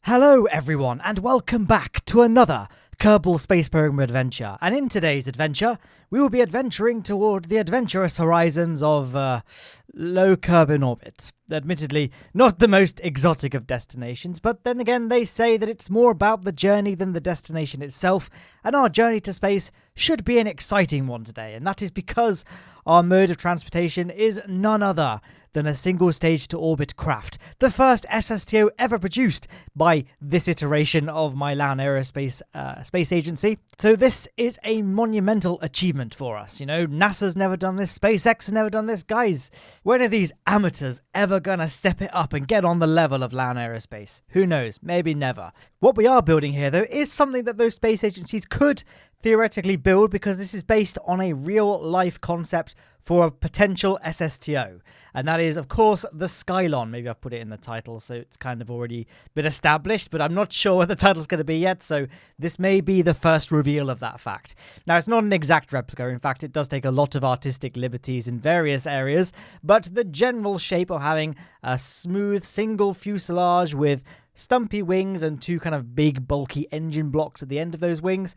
Hello everyone and welcome back to another Kerbal Space Program adventure, and in today's adventure we will be adventuring toward the adventurous horizons of low Kerbal orbit. Admittedly not the most exotic of destinations, but then again they say that it's more about the journey than the destination itself, and our journey to space should be an exciting one today, and that is because our mode of transportation is none other than a single stage to orbit craft, the first SSTO ever produced by this iteration of my Lowne Aerospace Space Agency. So this is a monumental achievement for us. You know, NASA's never done this, SpaceX has never done this. Guys, when are these amateurs ever gonna step it up and get on the level of Lowne Aerospace? Who knows? Maybe never. What we are building here, though, is something that those space agencies could theoretically build, because this is based on a real-life concept for a potential SSTO, and that is, of course, the Skylon. Maybe I've put it in the title, so it's kind of already been established, but I'm not sure what the title's going to be yet, so this may be the first reveal of that fact. Now, it's not an exact replica. In fact, it does take a lot of artistic liberties in various areas, but the general shape of having a smooth single fuselage with stumpy wings and two kind of big, bulky engine blocks at the end of those wings,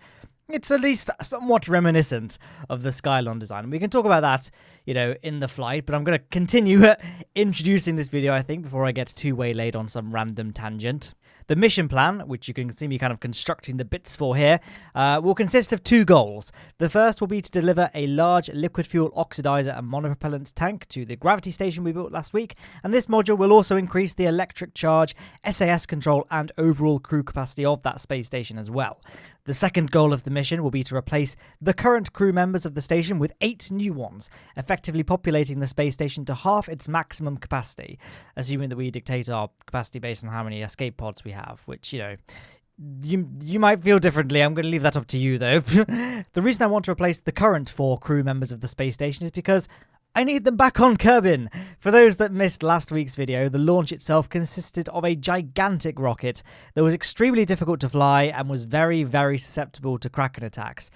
it's at least somewhat reminiscent of the Skylon design. And we can talk about that, you know, in the flight, but I'm going to continue introducing this video, I think, before I get too waylaid on some random tangent. The mission plan, which you can see me kind of constructing the bits for here, will consist of two goals. The first will be to deliver a large liquid fuel oxidizer and monopropellant tank to the gravity station we built last week, and this module will also increase the electric charge, SAS control, and overall crew capacity of that space station as well. The second goal of the mission will be to replace the current crew members of the station with 8 new ones, effectively populating the space station to half its maximum capacity, assuming that we dictate our capacity based on how many escape pods we have, which, you know, you might feel differently. I'm going to leave that up to you, though. The reason I want to replace the current 4 crew members of the space station is because I need them back on Kerbin. For those that missed last week's video, the launch itself consisted of a gigantic rocket that was extremely difficult to fly and was very, very susceptible to Kraken attacks.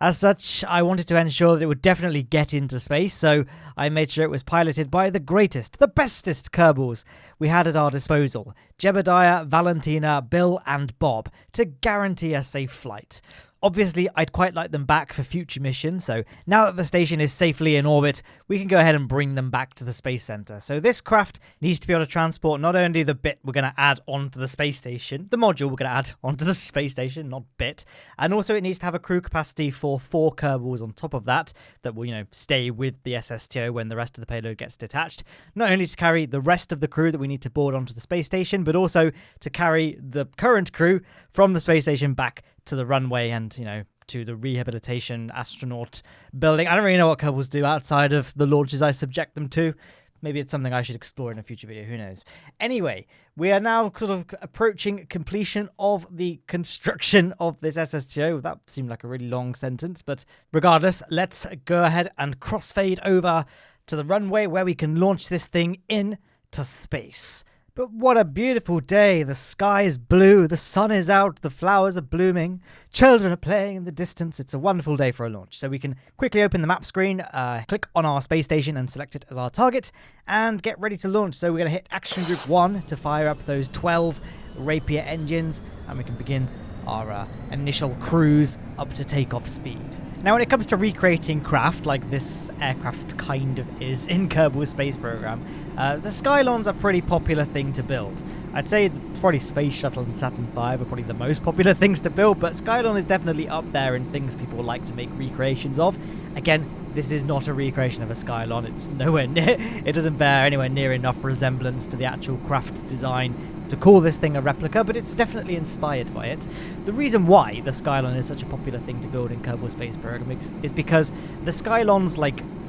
As such, I wanted to ensure that it would definitely get into space, so I made sure it was piloted by the greatest, the bestest Kerbals we had at our disposal: Jebediah, Valentina, Bill, and Bob, to guarantee a safe flight. Obviously, I'd quite like them back for future missions, so now that the station is safely in orbit, we can go ahead and bring them back to the Space Center. So this craft needs to be able to transport not only the bit we're going to add onto the space station, the module we're going to add onto the space station, not bit, and also it needs to have a crew capacity for 4 Kerbals on top of that will, you know, stay with the SSTO when the rest of the payload gets detached. Not only to carry the rest of the crew that we need to board onto the space station, but also to carry the current crew from the space station back to the runway and, you know, to the rehabilitation astronaut building. I don't really know what Kerbals do outside of the launches I subject them to. Maybe it's something I should explore in a future video, who knows. Anyway, we are now sort of approaching completion of the construction of this SSTO. That seemed like a really long sentence, but regardless, let's go ahead and crossfade over to the runway where we can launch this thing into space. But what a beautiful day. The sky is blue, the sun is out, the flowers are blooming, children are playing in the distance. It's a wonderful day for a launch. So we can quickly open the map screen, click on our space station and select it as our target, and get ready to launch. So we're going to hit Action Group 1 to fire up those 12 Rapier engines, and we can begin our initial cruise up to takeoff speed. Now, when it comes to recreating craft, like this aircraft kind of is in Kerbal Space Program, the Skylon's a pretty popular thing to build. I'd say probably Space Shuttle and Saturn V are probably the most popular things to build, but Skylon is definitely up there in things people like to make recreations of. Again, this is not a recreation of a Skylon. It's nowhere near, it doesn't bear anywhere near enough resemblance to the actual craft design to call this thing a replica, but it's definitely inspired by it. The reason why the Skylon is such a popular thing to build in Kerbal Space Program is because the Skylon's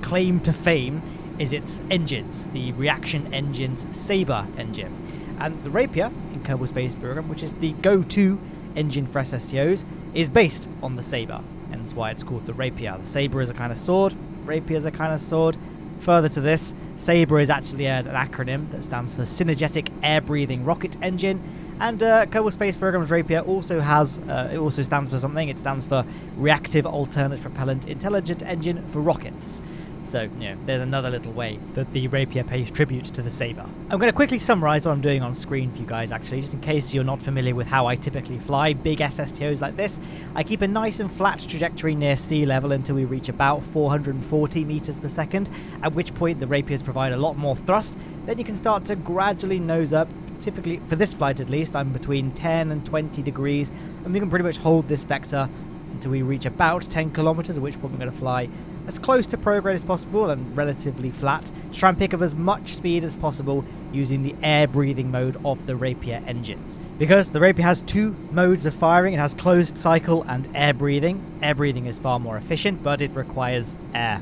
claim to fame is its engines, the reaction engine's Sabre engine. And the Rapier in Kerbal Space Program, which is the go-to engine for SSTOs, is based on the Sabre, and that's why it's called the Rapier. The Sabre is a kind of sword, Rapier is a kind of sword. Further to this, Sabre is actually an acronym that stands for Synergetic Air-Breathing Rocket Engine, and Kerbal Space Program's Rapier also has, it also stands for something. It stands for Reactive Alternate Propellant Intelligent Engine for Rockets. So, there's another little way that the rapier pays tribute to the saber. I'm going to quickly summarize what I'm doing on screen for you guys, actually, just in case you're not familiar with how I typically fly big SSTOs like this. I keep a nice and flat trajectory near sea level until we reach about 440 meters per second, at which point the rapiers provide a lot more thrust. Then you can start to gradually nose up. Typically, for this flight at least, I'm between 10 and 20 degrees, and we can pretty much hold this vector until we reach about 10 kilometers, at which point we're going to fly as close to prograde as possible and relatively flat to try and pick up as much speed as possible using the air breathing mode of the rapier engines. Because the rapier has two modes of firing, it has closed cycle and air breathing. Air breathing is far more efficient, but it requires air.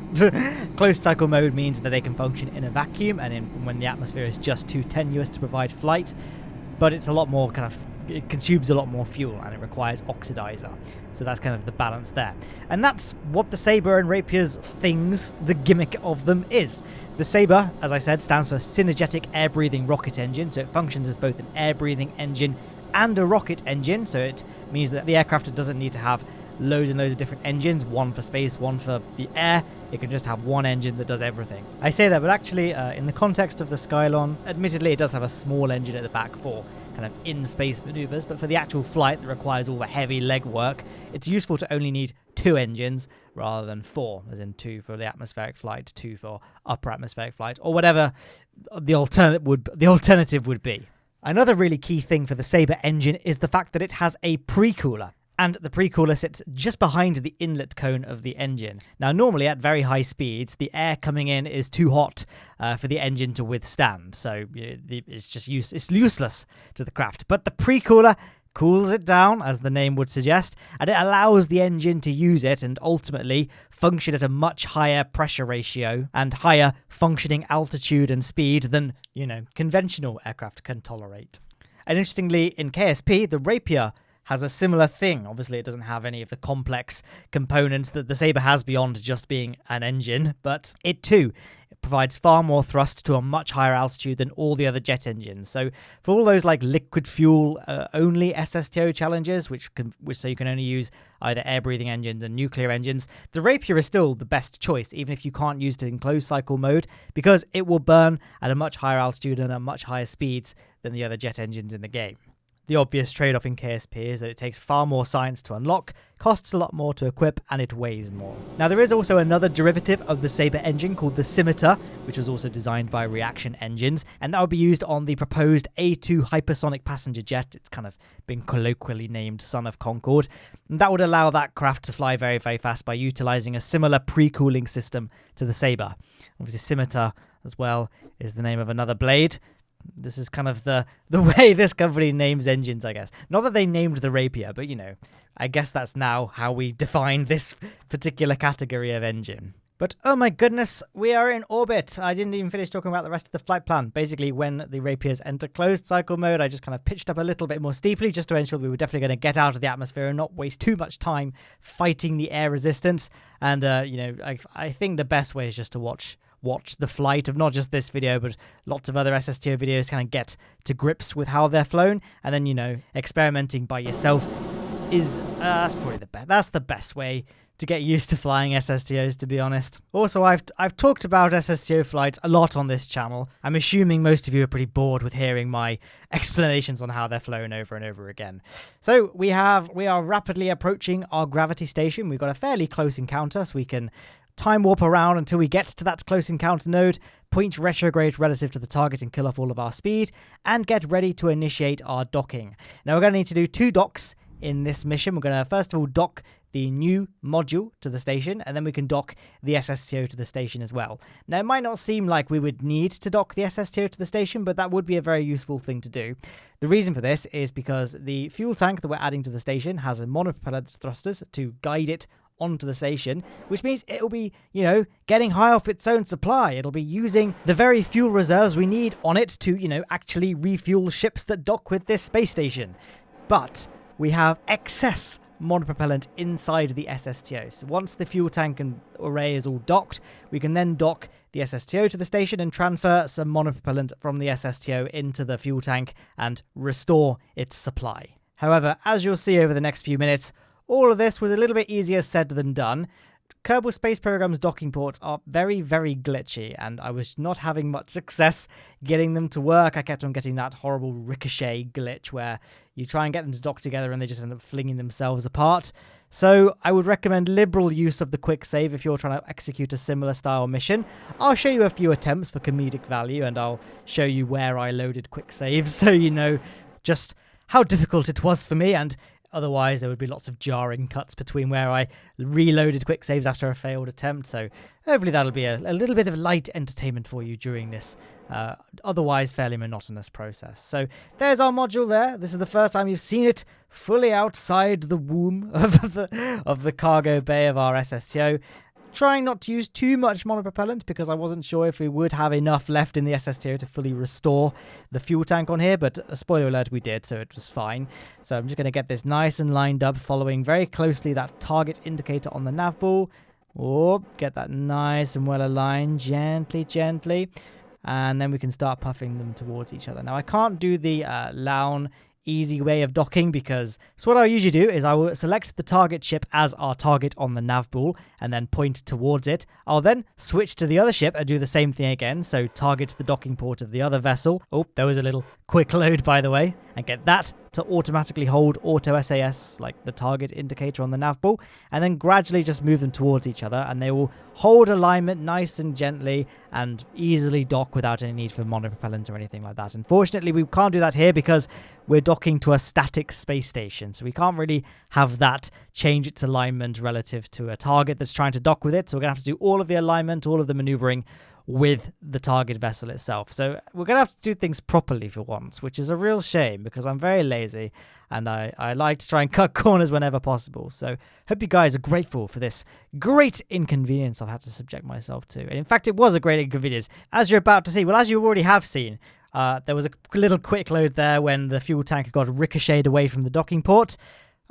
Closed cycle mode means that they can function in a vacuum and when the atmosphere is just too tenuous to provide flight, but it's a lot more it consumes a lot more fuel and it requires oxidizer. So that's kind of the balance there. And that's what the Sabre and Rapier's things, the gimmick of them is. The Sabre, as I said, stands for Synergetic Air-Breathing Rocket Engine, so it functions as both an air-breathing engine and a rocket engine, so it means that the aircraft doesn't need to have loads and loads of different engines, one for space, one for the air. It can just have one engine that does everything. I say that, but actually, in the context of the Skylon, admittedly, it does have a small engine at the back for kind of in-space maneuvers, but for the actual flight that requires all the heavy leg work, it's useful to only need 2 engines rather than 4, as in 2 for the atmospheric flight, 2 for upper atmospheric flight, or whatever the alternative would be. Another really key thing for the Sabre engine is the fact that it has a pre-cooler. And the pre-cooler sits just behind the inlet cone of the engine. Now, normally at very high speeds, the air coming in is too hot for the engine to withstand. So it's just useless to the craft. But the pre-cooler cools it down, as the name would suggest, and it allows the engine to use it and ultimately function at a much higher pressure ratio and higher functioning altitude and speed than, conventional aircraft can tolerate. And interestingly, in KSP, the Rapier has a similar thing. Obviously, it doesn't have any of the complex components that the Sabre has beyond just being an engine, but it too provides far more thrust to a much higher altitude than all the other jet engines. So for all those like liquid fuel only SSTO challenges, so you can only use either air-breathing engines and nuclear engines, the Rapier is still the best choice, even if you can't use it in closed cycle mode, because it will burn at a much higher altitude and at much higher speeds than the other jet engines in the game. The obvious trade-off in KSP is that it takes far more science to unlock, costs a lot more to equip, and it weighs more. Now, there is also another derivative of the Sabre engine called the Scimitar, which was also designed by Reaction Engines, and that would be used on the proposed A2 hypersonic passenger jet. It's kind of been colloquially named Son of Concorde, and that would allow that craft to fly very, very fast by utilizing a similar pre-cooling system to the Sabre. Obviously, Scimitar, as well, is the name of another blade. This is kind of the way this company names engines, I guess. Not that they named the Rapier, but, I guess that's now how we define this particular category of engine. But, oh my goodness, we are in orbit. I didn't even finish talking about the rest of the flight plan. Basically, when the Rapiers enter closed cycle mode, I just kind of pitched up a little bit more steeply just to ensure that we were definitely going to get out of the atmosphere and not waste too much time fighting the air resistance. And, I think the best way is just to watch the flight of not just this video, but lots of other SSTO videos, kind of get to grips with how they're flown, and then, experimenting by yourself is, that's probably that's the best way to get used to flying SSTOs, to be honest. Also, I've talked about SSTO flights a lot on this channel. I'm assuming most of you are pretty bored with hearing my explanations on how they're flown over and over again. So we are rapidly approaching our gravity station. We've got a fairly close encounter, so we can time warp around until we get to that close encounter node, point retrograde relative to the target and kill off all of our speed, and get ready to initiate our docking. Now we're going to need to do 2 docks in this mission. We're going to first of all dock the new module to the station, and then we can dock the SSTO to the station as well. Now it might not seem like we would need to dock the SSTO to the station, but that would be a very useful thing to do. The reason for this is because the fuel tank that we're adding to the station has a monopropellant thrusters to guide it onto the station, which means it'll be, getting high off its own supply. It'll be using the very fuel reserves we need on it to, actually refuel ships that dock with this space station. But we have excess monopropellant inside the SSTO. So once the fuel tank and array is all docked, we can then dock the SSTO to the station and transfer some monopropellant from the SSTO into the fuel tank and restore its supply. However, as you'll see over the next few minutes, all of this was a little bit easier said than done. Kerbal Space Program's docking ports are very, very glitchy, and I was not having much success getting them to work. I kept on getting that horrible ricochet glitch where you try and get them to dock together and they just end up flinging themselves apart. So I would recommend liberal use of the quick save if you're trying to execute a similar style mission. I'll show you a few attempts for comedic value, and I'll show you where I loaded quick saves so you know just how difficult it was for me, and otherwise there would be lots of jarring cuts between where I reloaded quick saves after a failed attempt. So hopefully that'll be a little bit of light entertainment for you during this otherwise fairly monotonous process. So there's our module there. This is the first time you've seen it fully outside the womb of the cargo bay of our SSTO. Trying not to use too much monopropellant because I wasn't sure if we would have enough left in the SSTO to fully restore the fuel tank on here, but spoiler alert, we did, so it was fine. So I'm just going to get this nice and lined up, following very closely that target indicator on the nav ball. Oh, get that nice and well aligned, gently, and then we can start puffing them towards each other. Now, I can't do the Lowne easy way of docking, because so what I usually do is I will select the target ship as our target on the nav ball and then point towards it. I'll then switch to the other ship and do the same thing again, so target the docking port of the other vessel. Oh, there was a little quick load, by the way, and get that to automatically hold auto SAS, like the target indicator on the nav ball, and then gradually just move them towards each other, and they will hold alignment nice and gently and easily dock without any need for monopropellant or anything like that. Unfortunately, we can't do that here because we're docking to a static space station, so we can't really have that change its alignment relative to a target that's trying to dock with it. So we're going to have to do all of the alignment, all of the maneuvering with the target vessel itself. So we're going to have to do things properly for once, which is a real shame because I'm very lazy and I like to try and cut corners whenever possible. So hope you guys are grateful for this great inconvenience I've had to subject myself to. And in fact, it was a great inconvenience, as you're about to see. Well, as you already have seen, there was a little quick load there when the fuel tank got ricocheted away from the docking port.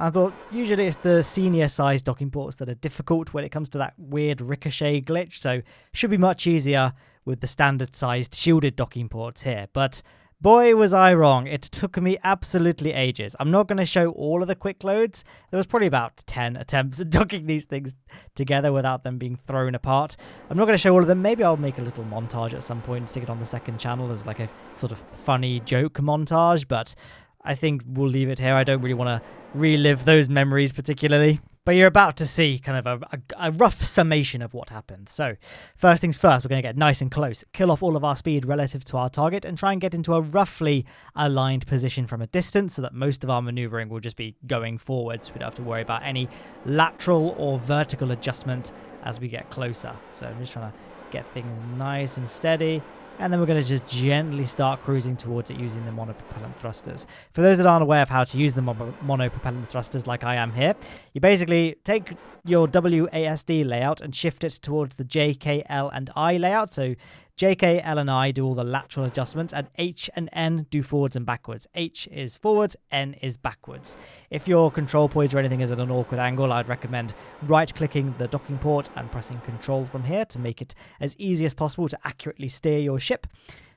I thought usually it's the senior size docking ports that are difficult when it comes to that weird ricochet glitch, so should be much easier with the standard sized shielded docking ports here. But boy was I wrong, it took me absolutely ages. I'm not going to show all of the quick loads. There was probably about 10 attempts at docking these things together without them being thrown apart. I'm not going to show all of them. Maybe I'll make a little montage at some point and stick it on the second channel as like a sort of funny joke montage, but I think we'll leave it here. I don't really want to relive those memories particularly. But you're about to see kind of a rough summation of what happened. So first things first, we're going to get nice and close, kill off all of our speed relative to our target, and try and get into a roughly aligned position from a distance so that most of our maneuvering will just be going forwards. We don't have to worry about any lateral or vertical adjustment as we get closer. So I'm just trying to get things nice and steady. And then we're going to just gently start cruising towards it using the monopropellant thrusters. For those that aren't aware of how to use the monopropellant thrusters like I am here, you basically take your WASD layout and shift it towards the J, K, L, and I layout. So J, K, L, and I do all the lateral adjustments, and H and N do forwards and backwards. H is forwards, N is backwards. If your control point or anything is at an awkward angle, I'd recommend right-clicking the docking port and pressing Control from here to make it as easy as possible to accurately steer your ship.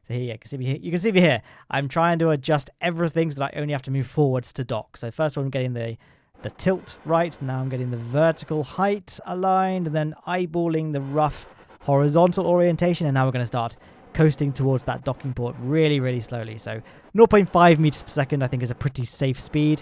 So here, you can see me here. I'm trying to adjust everything so that I only have to move forwards to dock. So first one, I'm getting the tilt right. Now I'm getting the vertical height aligned, and then eyeballing the rough horizontal orientation, and now we're going to start coasting towards that docking port really slowly. So 0.5 meters per second I think is a pretty safe speed.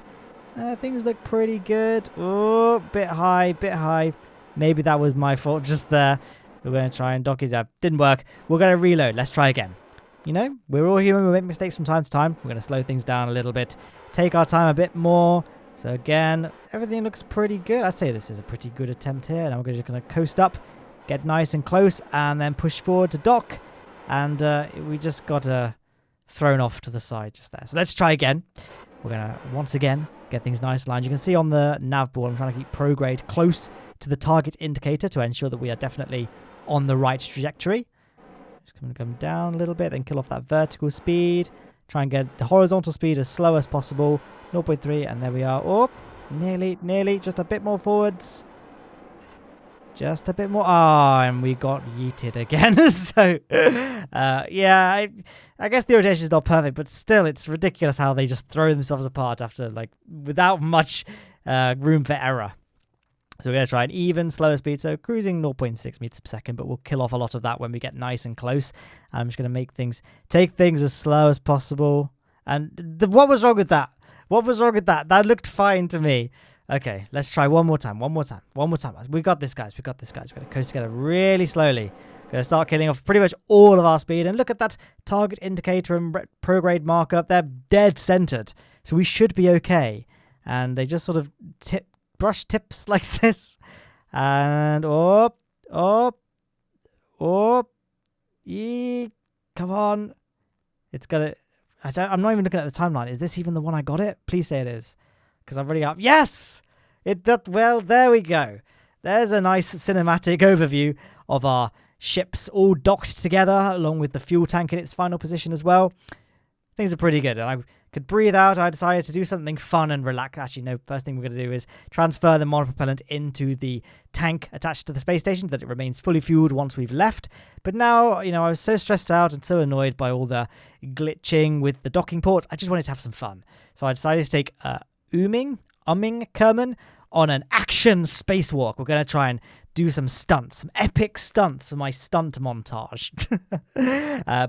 Things look pretty good. Oh, bit high. Maybe that was my fault just there. We're going to try and dock it up. Didn't work. We're going to reload. Let's try again. You know, we're all human. We make mistakes from time to time. We're going to slow things down a little bit, take our time a bit more. So again, everything looks pretty good. I'd say this is a pretty good attempt here. Now we're just going to coast up, get nice and close, and then push forward to dock. And we just got thrown off to the side just there. So let's try again. We're going to, once again, get things nice aligned. You can see on the nav ball, I'm trying to keep prograde close to the target indicator to ensure that we are definitely on the right trajectory. Just going to come down a little bit, then kill off that vertical speed. Try and get the horizontal speed as slow as possible. 0.3, and there we are. Oh, nearly, just a bit more forwards. Just a bit more. Ah, and we got yeeted again. So, yeah, I guess the rotation is not perfect, but still, it's ridiculous how they just throw themselves apart after, like, without much room for error. So we're going to try an even slower speed, so cruising 0.6 meters per second, but we'll kill off a lot of that when we get nice and close. I'm just going to take things as slow as possible. And what was wrong with that? What was wrong with that? That looked fine to me. Okay, let's try one more time. We got this, guys. We're going to coast together really slowly. Going to start killing off pretty much all of our speed. And look at that target indicator and prograde marker. They're dead centered. So we should be okay. And they just sort of brush tips like this. And come on. It's gonna... I'm not even looking at the timeline. Is this even the one I got it? Please say it is. Because I've already got... Yes! Well, there we go. There's a nice cinematic overview of our ships all docked together, along with the fuel tank in its final position as well. Things are pretty good, and I could breathe out. I decided to do something fun and relax. Actually, no, first thing we're going to do is transfer the monopropellant into the tank attached to the space station so that it remains fully fueled once we've left. But now, I was so stressed out and so annoyed by all the glitching with the docking ports, I just wanted to have some fun. So I decided to take Umming Kerman on an action spacewalk. We're going to try and do some stunts, some epic stunts for my stunt montage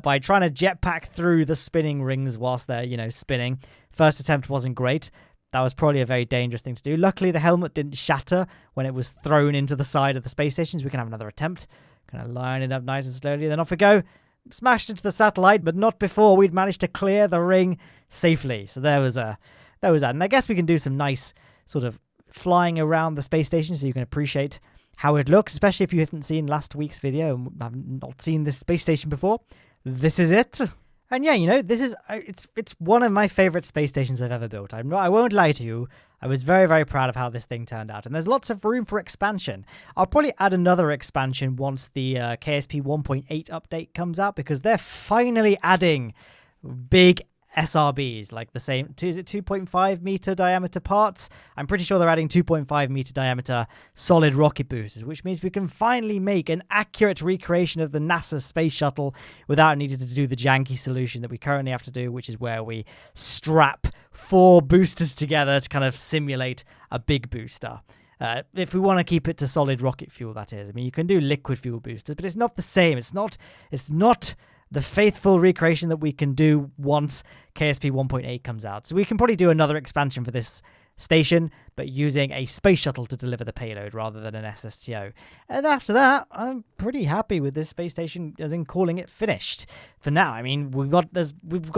by trying to jetpack through the spinning rings whilst they're, spinning. First attempt wasn't great. That was probably a very dangerous thing to do. Luckily, the helmet didn't shatter when it was thrown into the side of the space station, so we can have another attempt. Going to line it up nice and slowly, then off we go. Smashed into the satellite, but not before we'd managed to clear the ring safely. So there was that. And I guess we can do some nice sort of flying around the space station so you can appreciate how it looks, especially if you haven't seen last week's video and have not seen this space station before. This is it. And yeah, this is it's one of my favorite space stations I've ever built. I won't lie to you. I was very, very proud of how this thing turned out. And there's lots of room for expansion. I'll probably add another expansion once the KSP 1.8 update comes out, because they're finally adding big SRBs, like the same, is it 2.5 meter diameter parts? I'm pretty sure they're adding 2.5 meter diameter solid rocket boosters, which means we can finally make an accurate recreation of the NASA space shuttle without needing to do the janky solution that we currently have to do, which is where we strap 4 boosters together to kind of simulate a big booster. If we want to keep it to solid rocket fuel, that is. I mean, you can do liquid fuel boosters, but it's not the same. It's not the faithful recreation that we can do once KSP 1.8 comes out. So we can probably do another expansion for this station, but using a space shuttle to deliver the payload rather than an SSTO. And then after that, I'm pretty happy with this space station, as in calling it finished. For now, I mean, we've got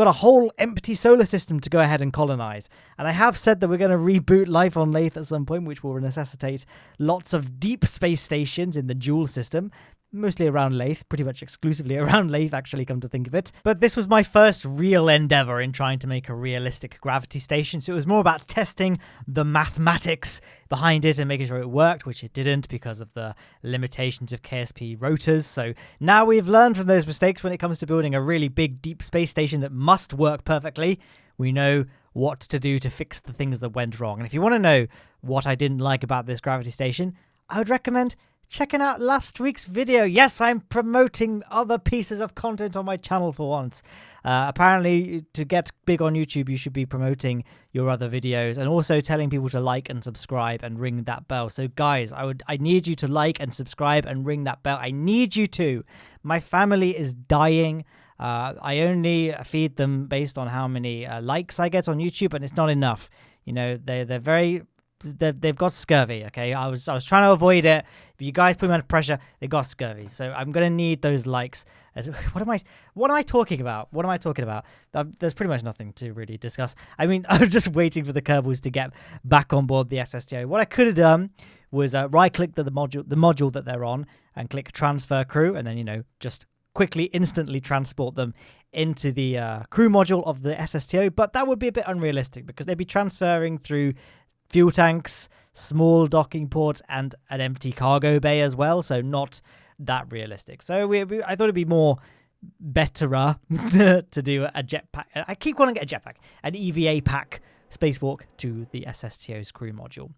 a whole empty solar system to go ahead and colonize. And I have said that we're going to reboot life on Lathe at some point, which will necessitate lots of deep space stations in the Joule system. Mostly around Lathe, pretty much exclusively around Lathe, actually, come to think of it. But this was my first real endeavor in trying to make a realistic gravity station, so it was more about testing the mathematics behind it and making sure it worked, which it didn't because of the limitations of KSP rotors. So now we've learned from those mistakes when it comes to building a really big, deep space station that must work perfectly. We know what to do to fix the things that went wrong. And if you want to know what I didn't like about this gravity station, I would recommend checking out last week's video. Yes, I'm promoting other pieces of content on my channel for once. Apparently, to get big on YouTube, you should be promoting your other videos and also telling people to like and subscribe and ring that bell. So guys, I need you to like and subscribe and ring that bell. I need you to. My family is dying. I only feed them based on how many likes I get on YouTube, and it's not enough. They've got scurvy, okay? I was trying to avoid it. If you guys put me under pressure, they got scurvy. So I'm gonna need those likes. What am I talking about? There's pretty much nothing to really discuss. I mean, I was just waiting for the Kerbals to get back on board the SSTO. What I could have done was right-click the module that they're on and click transfer crew, and then just quickly, instantly transport them into the crew module of the SSTO. But that would be a bit unrealistic because they'd be transferring through fuel tanks, small docking ports, and an empty cargo bay as well, so not that realistic. So I thought it'd be more betterer to do a jetpack. I keep calling it a jetpack, an EVA pack spacewalk to the SSTO's crew module.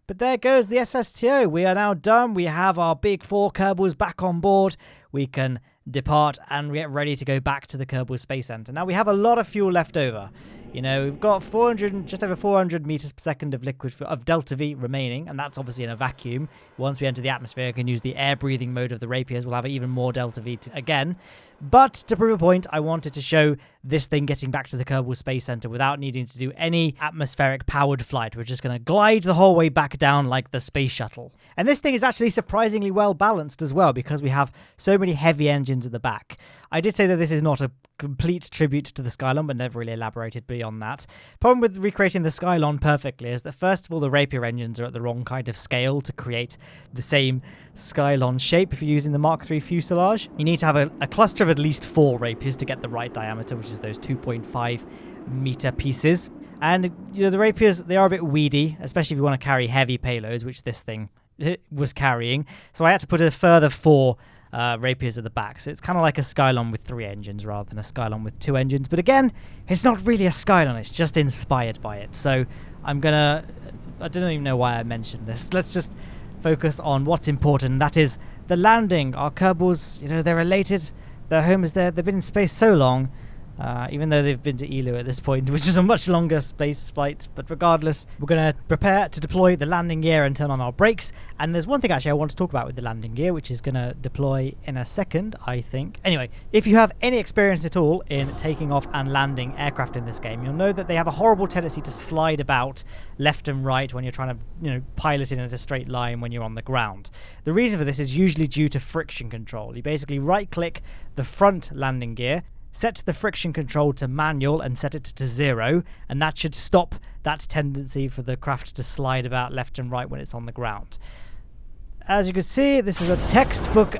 But there goes the SSTO. We are now done. We have our big 4 Kerbals back on board. We can depart and get ready to go back to the Kerbal Space Center. Now we have a lot of fuel left over. You know, we've got 400, just over 400 meters per second of liquid of delta V remaining, and that's obviously in a vacuum. Once we enter the atmosphere, we can use the air breathing mode of the rapiers. We'll have even more delta V again. But to prove a point, I wanted to show this thing getting back to the Kerbal Space Center without needing to do any atmospheric powered flight. We're just going to glide the whole way back down like the space shuttle. And this thing is actually surprisingly well balanced as well, because we have so many heavy engines at the back. I did say that this is not a complete tribute to the Skylon, but never really elaborated beyond that. Problem with recreating the Skylon perfectly is that first of all, the rapier engines are at the wrong kind of scale to create the same Skylon shape. If you're using the Mark III fuselage, you need to have a cluster of at least 4 rapiers to get the right diameter, which is those 2.5 meter pieces. And you know, the rapiers, they are a bit weedy, especially if you want to carry heavy payloads, which this thing was carrying. So I had to put a further 4 rapiers at the back. So it's kind of like a Skylon with 3 engines rather than a Skylon with 2 engines. But again, it's not really a Skylon, it's just inspired by it. So I don't even know why I mentioned this. Let's just focus on what's important, and that is the landing. Our Kerbals, you know, they're elated. Their home is there. They've been in space so long. Even though they've been to Elu at this point, which is a much longer space flight. But regardless, we're going to prepare to deploy the landing gear and turn on our brakes. And there's one thing actually I want to talk about with the landing gear, which is going to deploy in a second, I think. Anyway, if you have any experience at all in taking off and landing aircraft in this game, you'll know that they have a horrible tendency to slide about left and right when you're trying to, you know, pilot it in a straight line when you're on the ground. The reason for this is usually due to friction control. You basically right-click the front landing gear, set the friction control to manual and set it to 0, and that should stop that tendency for the craft to slide about left and right when it's on the ground. As you can see, this is a textbook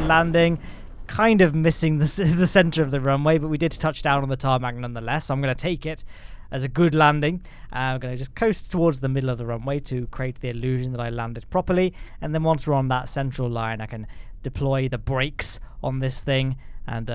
landing, kind of missing the center of the runway, but we did touch down on the tarmac nonetheless, so I'm going to take it as a good landing. I'm going to just coast towards the middle of the runway to create the illusion that I landed properly, and then once we're on that central line, I can deploy the brakes on this thing and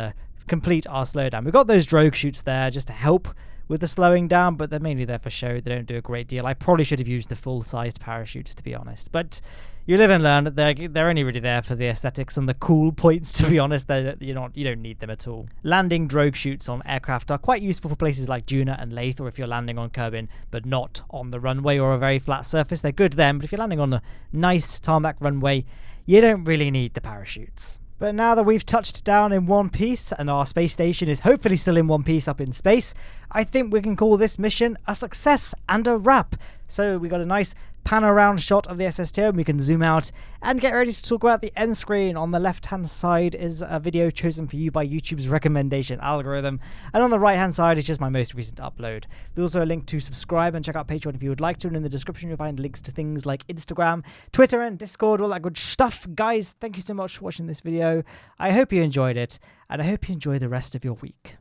complete our slowdown. We've got those drogue chutes there just to help with the slowing down, but they're mainly there for show. They don't do a great deal. I probably should have used the full-sized parachutes, to be honest. But you live and learn. They're only really there for the aesthetics and the cool points, to be honest. You don't need them at all. Landing drogue chutes on aircraft are quite useful for places like Duna and Lathe, or if you're landing on Kerbin, but not on the runway or a very flat surface. They're good then, but if you're landing on a nice tarmac runway, you don't really need the parachutes. But now that we've touched down in one piece and our space station is hopefully still in one piece up in space, I think we can call this mission a success and a wrap. So we got a nice pan around shot of the SSTO, and we can zoom out and get ready to talk about the end screen. On the left hand side is a video chosen for you by YouTube's recommendation algorithm, and on the right hand side is just my most recent upload. There's also a link to subscribe and check out Patreon if you would like to, and in the description you'll find links to things like Instagram, Twitter and Discord, all that good stuff. Guys, thank you so much for watching this video. I hope you enjoyed it, and I hope you enjoy the rest of your week.